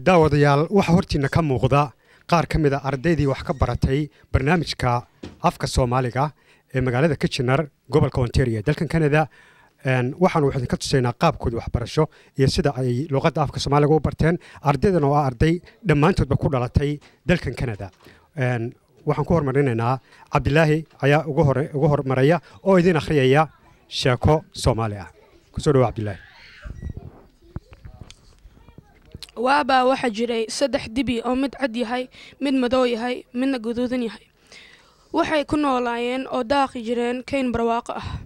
daawadayaal waxa hortiina ka muuqda qaar ka mid ah ardaydii wax ka baratay barnaamijka afka Soomaaliga ee magaalada Kitchener gobolka Ontario dalkan Canada waxaan wax idinka tusaynaa qaabkooda waxbarasho iyo sida ay luqadda afka Soomaaliga u barteen ardaydan oo arday dhammaantoodba ku dhalatay dalkan Canada waxaan ku hormarinaynaa Cabdilaahi ayaa ugu hormaraya oo idin akhriyaya sheeko Soomaali ah ku soo dhawaad Cabdilaahi waaba waxa jiray saddex dibi oo mid cad yahay mid madow yahay midna guduudan yahay waxay ku noolaayeen oo daaqi jireen kayn barwaaqo ah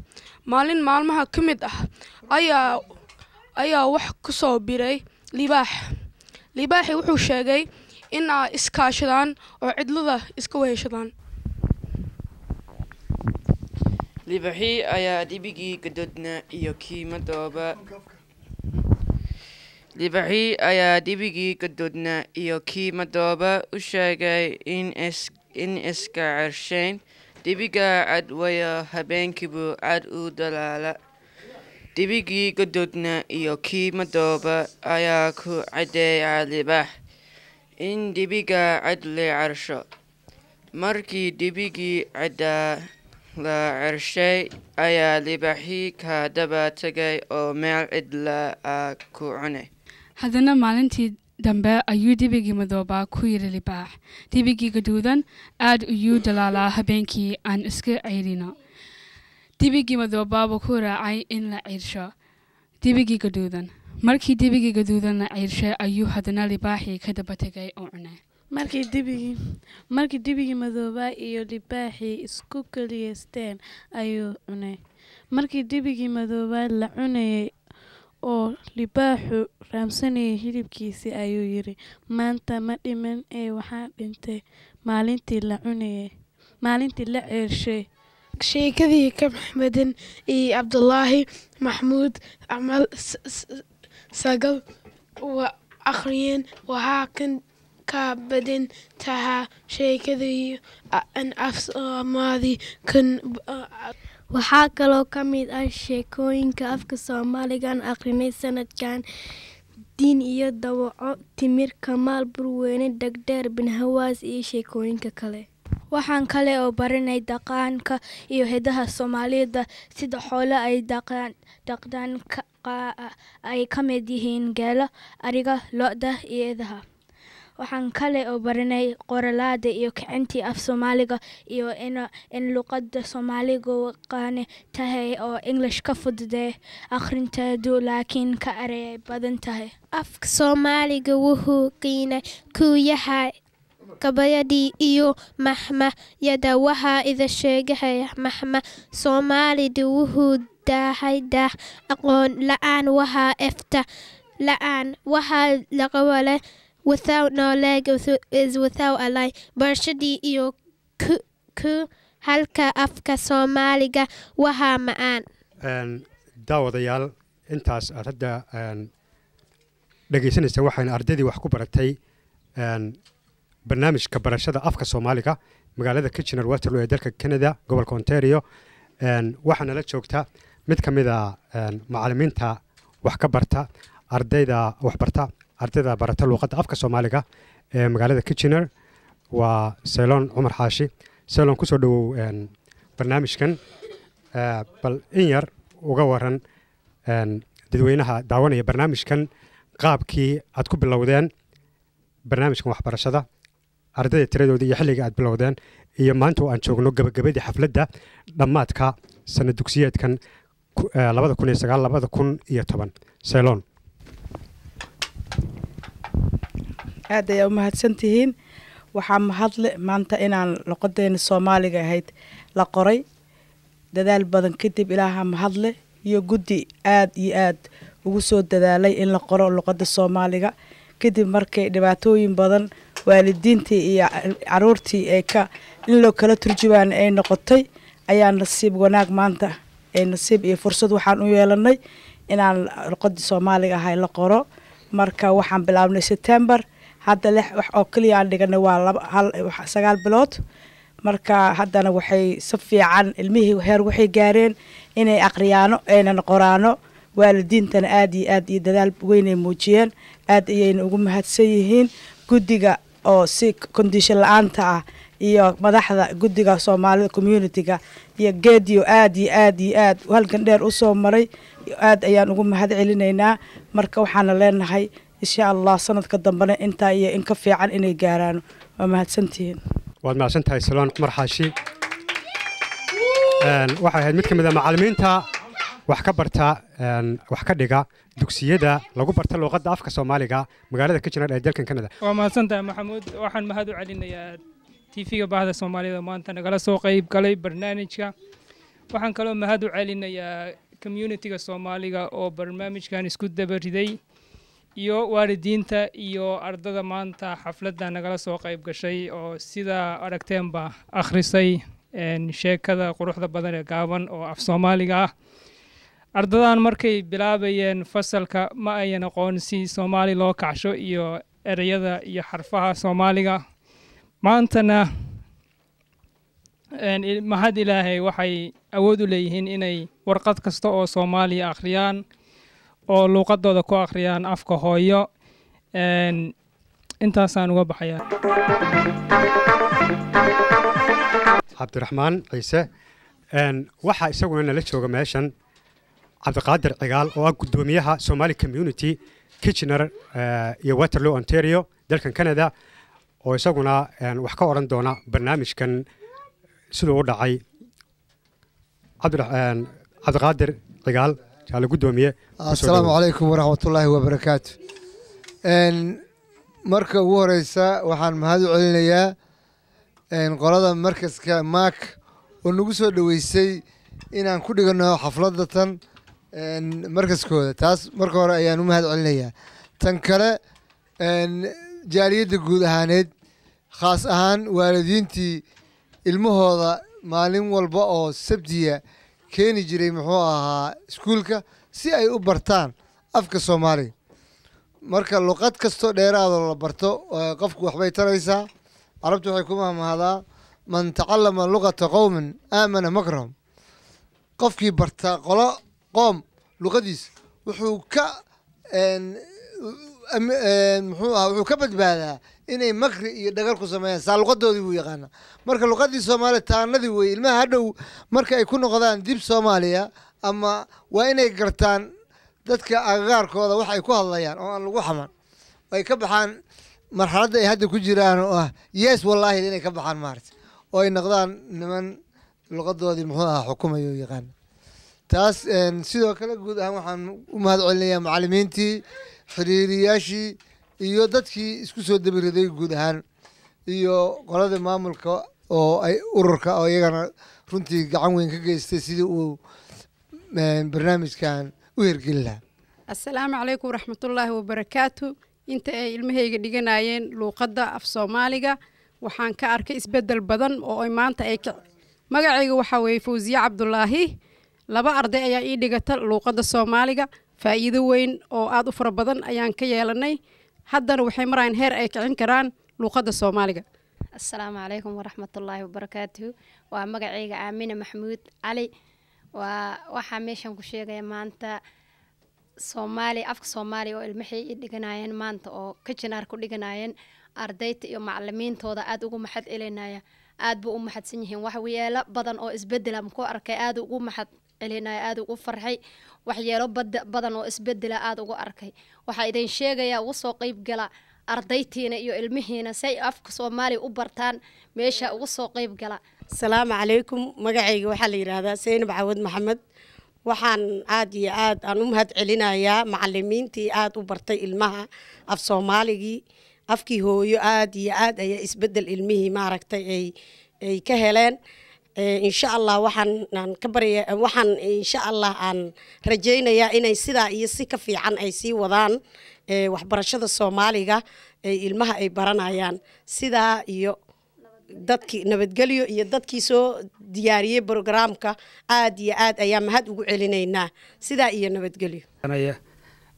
maalin maalmaha ka mid ah ayaa wax ku soo biray libaaxi wuxuu sheegay in ay iskaashadaan oo cidlada iska weheshadaan libaaxi ayaa dibigii gadodna iyo kii madooba libaaxi ayaa dibigii gadodna iyo kii madooba u sheegay in iska cershayn dibiga cad waya habeenkiibu cad u dalaala dibigii gadodna iyo kii madooba ayaa ku cadeeya libaax in dibiga cad la cersho markii dibigii caddaa la cershay ayaa libaaxi ka daba tagay oo meel cidla ah ku cunay haddana maalintii dambe ayuu dibigii madoobaa ku yiri libaax dibigii gaduudan aad ayuu dalaalaa habeenkii aan iska ceyrino dibigii madoobaa buu ku raacay in la ceyrsho dibigii gaduudan markii dibigii gaduudan la ceyrshay ayuu haddana libaaxii ka daba tagay oo cunay markii dibigii madoobaa iyo libaaxii isku kaliyeysteen ayuu cunay markii dibigii madoobaa la cunayay oo libaaxu raamsanayay hilibkiisii ayuu yiri maanta ma dhiman ee waxaan dhintay maalintii la ceyrshay sheekadii ka maxmeden iyo Cabdulaahi Maxmuud amal sagal wa akhriyeen waxaa kan ka badan tahay sheekadii an af Soomaali kan waxaa kaloo ka mid ah sheekooyinka afka Soomaaliga aan akhrinay sanadkan diin iyo dawaco timir kamaal burweyne dagdheer bin hawaas iyo sheekooyinka kale waxaan kale oo baranay dhaqanka iyo hidaha Soomaalida sida xoolo ay dhaqdaan ay ka mid yihiin geela ariga lo'da iyo idaha waxaan kale oo baranay qoraalada iyo kicintii af Soomaaliga iyo in luqadda Soomaaliga qaane tahay oo English ka fududee akhrinteedu laakiin ka eray badan tahay afka Soomaaliga wuxuu qiina ku yahay gabayadii iyo maxmayada waxaa ida sheegay Soomaalidu wuxuu dahay aqoon la'aan waxaa efta la'aan waxaa laga wala without knowledge is without a lie barshadii iyo ku halka afka Soomaaliga waxaa macaan daawadayaal intaas aad hadda dhageysanaysa waxaan ardaydii wax ku baratay barnaamijka barashada afka Soomaaliga magaalada Kitchener Waterloo ee dalka Canada gobolka Ontario waxaana la joogta mid ka mid ah macallimiinta wax ka barta ardayda wax barta ardayda barata luqadda afka Soomaaliga ee magaalada Kitchener waa Ceylon Cumar Xaashi Ceylon ku soo dhawow barnaamijkan bal in yar uga waran dadweynaha daawanaya barnaamijkan qaabkii aad ku bilowdeen barnaamijkan waxbarashada ardayda tiradoodii iyo xilliga aad bilowdeen iyo maanta oo aan joogno gabagabadii xafladda dhammaadka sanad dugsiyeedkan 2009-2010 Ceylon aad ay u mahadsantihiin waxaa mahadle maanta inaan luqadeena Soomaaliga ahayd la qoray dadaal badan kadib ilaaha mahadle iyo guddi aad iyo aad ugu soo dadaalay in la qoro luqadda Soomaaliga kadib markay dhibaatooyin badan waalidiintii iyo caruurtii ay ka in loo kala turjubaan ay noqotay ayaa nasiib wanaag maanta ee nasiib iyo fursad waxaan u yeelanay inaan luqadda Soomaaliga ahay la qoro marka waxaan bilaabnay September hadda wax oo kaliya aan dhiganay waa 9 bilood marka haddana waxay si fiican ilmihii heer waxay gaareen inay aqriyaano ayna qoraano waalidiintana aad iyo dadaal weynay muujiyeen aad ayayna ugu mahadsan yihiin guddiga oo si condition la-aanta ah iyo madaxda guddiga Soomaalida community-ga iyo geediyo aad halkan dheer u soo maray aad ayaan ugu mahad celinaynaa marka waxaan leenahay insha Allah sanadka dambana inta iyo in ka fiican inay gaaraan waa mahadsantihiin waad mahadsantahay Salon Cumar Xaashi waxay ahayd mid kamid ah macallimiinta wax ka barta wax ka dhiga dugsiyada lagu barta luqadda afka Soomaaliga magaalada Kitchener ee dalkan Canada waa mahadsantahay Maxamuud waxaan mahad u celinayaa TV-ga Bahda Soomaalida maanta nagala soo qayb galay barnaamijka waxaan kaloo mahad u celinayaa community-ga Soomaaliga oo barnaamijkan isku dabariday iyo waalidiinta iyo ardada maanta xafladda nagala soo qayb gashay oo sida aragteenba akhrisay sheekada quruxda badan ee gaaban oo af Soomaaliga ah ardadan markay bilaabayeen fasalka ma ayan aqoon si Soomaali loo kacsho iyo erayada iyo xarfaha Soomaaliga maantana mahad Ilaahay waxay awood u leeyihiin inay warqad kasta oo Soomaali akhriyaan oo luqadooda ku akhriyaan afka hooyo intaasaan uga baxayaa Cabdiraxmaan Ciise waxa isaguna nala jooga meeshan Cabdiqaadir Cigaal oo ah gudoomiyaha Somali Community Kitchener iyo Waterloo Ontario dalkan Canada oo isaguna wax ka oran doona barnaamijkan sidoo u dhacay Cabdiqaadir Cigaal jala gudoomiye Assalaamu alaykum wa rahmatullahi wa barakaatuh marka ugu horeysa waxaan mahad u celinayaa qolada markaska Mark oo nagu soo dhaweysay inaan ku dhigano xafladda tan markaskooda taas marka hore ayaan u mahad celinayaa tan kale jaaliyadda guud ahaaneed khaas ahaan waalidiintii ilmahooda maalin walba oo sabtiya keeni jiray muxuu ahaa iskuulka si ay u bartaan afka Soomaaliga marka luqad kasto dheeraad la barto qofku waxbay taraysaa arabtu waxay ku mahmahadaa man tacallama luqata qawmin aamana makrahum qofkii barta qoom luqadiis wuxuu ka badbaadaa inay makri iyo dhagal ku sameeyaan saa luqadoodii buu yaqaana marka luqadii Soomaaliya taanadii way ilmaha hadhow marka ay ku noqdaan dib Soomaaliya ama waa inay gartaan dadka agagaarkooda wax ay ku hadlayaan oo aan lagu xaman ay ka baxaan marxaladda ay hadda ku jiraan oo ah yes wallahi inay ka baxaan maarta oo ay noqdaan niman luqadoodii muxuu ahaa xukumayo yaqaan taas sidoo kale guud ahaan waxaan u mahad celinayaa macallimiintii xiriiriyaashii iyo dadkii isku soo dabiriday guud ahaan iyo qolada maamulka oo ay ururka oo iyagana runtii gacan weyn ka geystay sidii uu barnaamijkan u hirgelin lahaa assalaamu calaykum waraxmatullaahi wabarakaatu inta ay ilmahayga dhiganayeen luuqadda af Soomaaliga waxaan ka arkay isbedel badan oo ay maanta ay magacayga waxa weeye Fawziya Cabdullaahi laba arday ayaa ii dhigata luuqadda Soomaaliga faa'iido weyn oo aad u fara badan ayaan ka yeelanay haddana waxay marayaan heer ay kicin karaan luuqadda Soomaaliga assalaamu calaykum waraxmatullaahi wabarakaatuh waa magacayga Aamina Maxamuud Cali waxa meeshan ku sheegaya maanta Soomaali afka Soomaali oo ilmahay dhiganayeen maanta oo Kitchener ku dhiganayeen ardayda iyo macallimiintooda aad ugu mahad celinaya aad buu u mahadsan yihiin wax weeyala badan oo isbedel am ku arkay aad ugu mahad celinaya aad ugu farxay waxyeelo badan oo isbedel aad ugu arkay waxa idin sheegaya ugu soo qayb gala ardaytiina iyo ilmihiina say afka Soomaali u bartaan meesha ugu soo qayb gala assalaamu calaykum magacayga waxa la yiraahdaa Saynab Cawad Maxamed waxaan aad iyo aad aan u mahad celinayaa macallimiintii aad u bartay ilmaha af Soomaaligi afkii hooyo aad iyo aad ay isbedel ilmihii maaragtay ay ka heleen insha Allah waxaan insha Allah aan rajaynayaa inay sidaa iyo si ka fiican ay sii wadaan waxbarashada Soomaaliga ay ilmaha ay baranayaan sidaa iyo dadkii nabadgelyo iyo dadkii soo diyaariyay barnaamijka aad iyo aad ayaa mahad ugu celinaynaa sidaa iyo nabadgelyo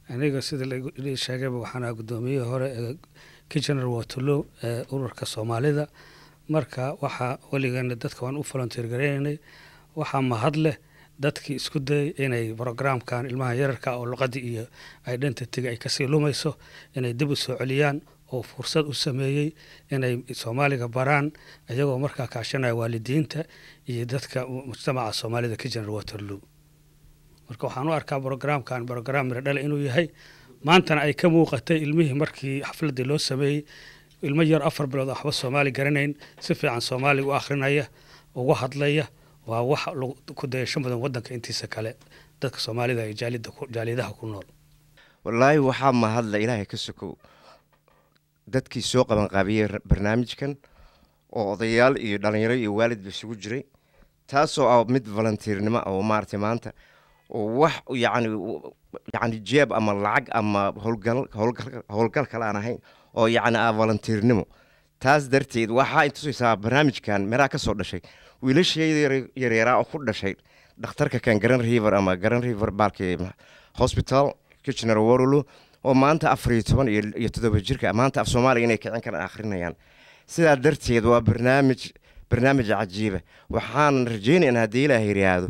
aniga sida la sheegay waxaan gudoomiyaha hore ee Kitchener Waterloo ururka Soomaalida marka waxa waligeena dadka waan u volunteer gareynay waxa mahad leh dadkii isku dayay inay programkan ilmaha yararka oo luqadii iyo identityga ay kasii lumayso inay dib u soo celiyaan oo fursad u sameeyey inay soomaaliga baraan iyagoo markaa kaashanaya waalidiinta iyo dadka mujtamaca soomaalida Kitchener Waterloo. marka waxaan u arkaa programkan program miradhal inuu yahay maantana ay ka muuqatay ilmihii markii xafladii loo sameeyey ilmo yar 4 bilood waxba Soomaali garanayn si fiican Soomaali u akhrinaya ugu hadlaya waa wax ku dayasho badan wadanka intiisa kale dadka Soomaalida ay jaalidaha ku nool. wallahi waxa ma hadla Ilaahay ka sokow dadkii soo qaban qaabiyay barnaamijkan oo odayaal iyo dhalinyaro iyo waalid isugu jiray taasoo ah mid volunteernimo oo maartay maanta oo wax yani jeeb ama lacag ama howlgal kale aan ahayn oo yani volunteernimo taas darteed waxa inta soo barnaamijkan meera ka soo dhashay wiilashayda yaryara oo ku dhashay dhakhtarka kan Grand River ama Grand River Barke Hospital Kitchener Waterloo oo maanta 14 iyo 7 jirka maanta af Soomaaliga inay kicin karaan akhrinayaan sidaa darteed waa barnaamij cajiib waxaan rajaynayaa hadii Ilaahay yiraahdo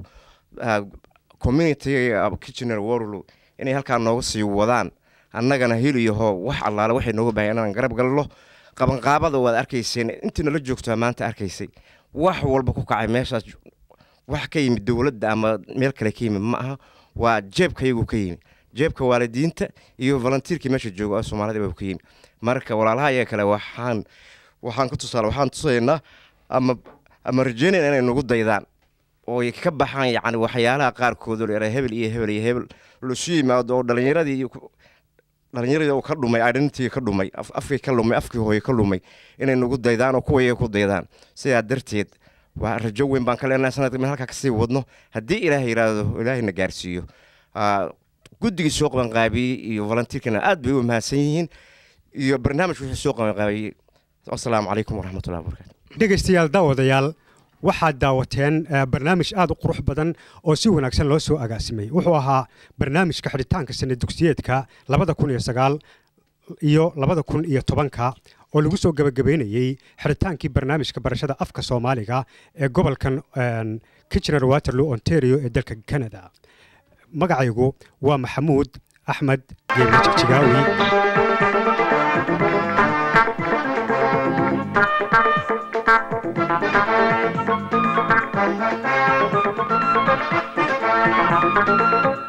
community Kitchener Waterloo inay halkaan nooga sii wadaan annagana hiliyo wax allaale waxay nooga baahanayaan garab gallo qaban qaabada wada arkayseen intii la joogto maanta arkaysay wax walba ku kacay meeshaas wax ka yimid dawladda ama meel kale ka yimid ma aha waa jeebkaygu ka yimid jeebka waalidiinta iyo volunteerkii meesha jooga Soomaalida baa ka yimid marka walaalaha ay kale waxaan ku tusaynaa ama rajaynayna inay nagu daydaan oo ay ka baxaan yani waxyaalaha qaar kood oo hebel loo siimaado dhalinyaradii oo ka dhumay identity ka dhumay afkii ka lumay afkii hooyo ka lumay inay nagu daydaan oo kuwa ku daydaan sidaa darteed waa rajo weyn baan ka leenahay sanadkan halka ka sii wadno hadii Ilaahay yiraahdo Ilaahayna gaarsiiyo guddiga soo qaban qaabiyay iyo volunteerkana aad bay u mahadsan yihiin iyo barnaamijka wuxuu soo qaban qaabiyay assalaamu calaykum waraxmatullaahi wabarakaatuh dhegeystayaal daawadayaal waxaad daawateen barnaamij aad u qurux badan oo si wanaagsan loo soo agaasimay wuxuu ahaa barnaamijka xiritaanka sanad dugsiyeedka 2009 iyo 2010 oo lagu soo gabagabeynayay xiritaankii barnaamijka barashada afka Soomaaliga ee gobolkan Kitchener Waterloo Ontario ee dalka Canada magacaygu waa Maxamuud Axmed Geemajigaawi Thank you.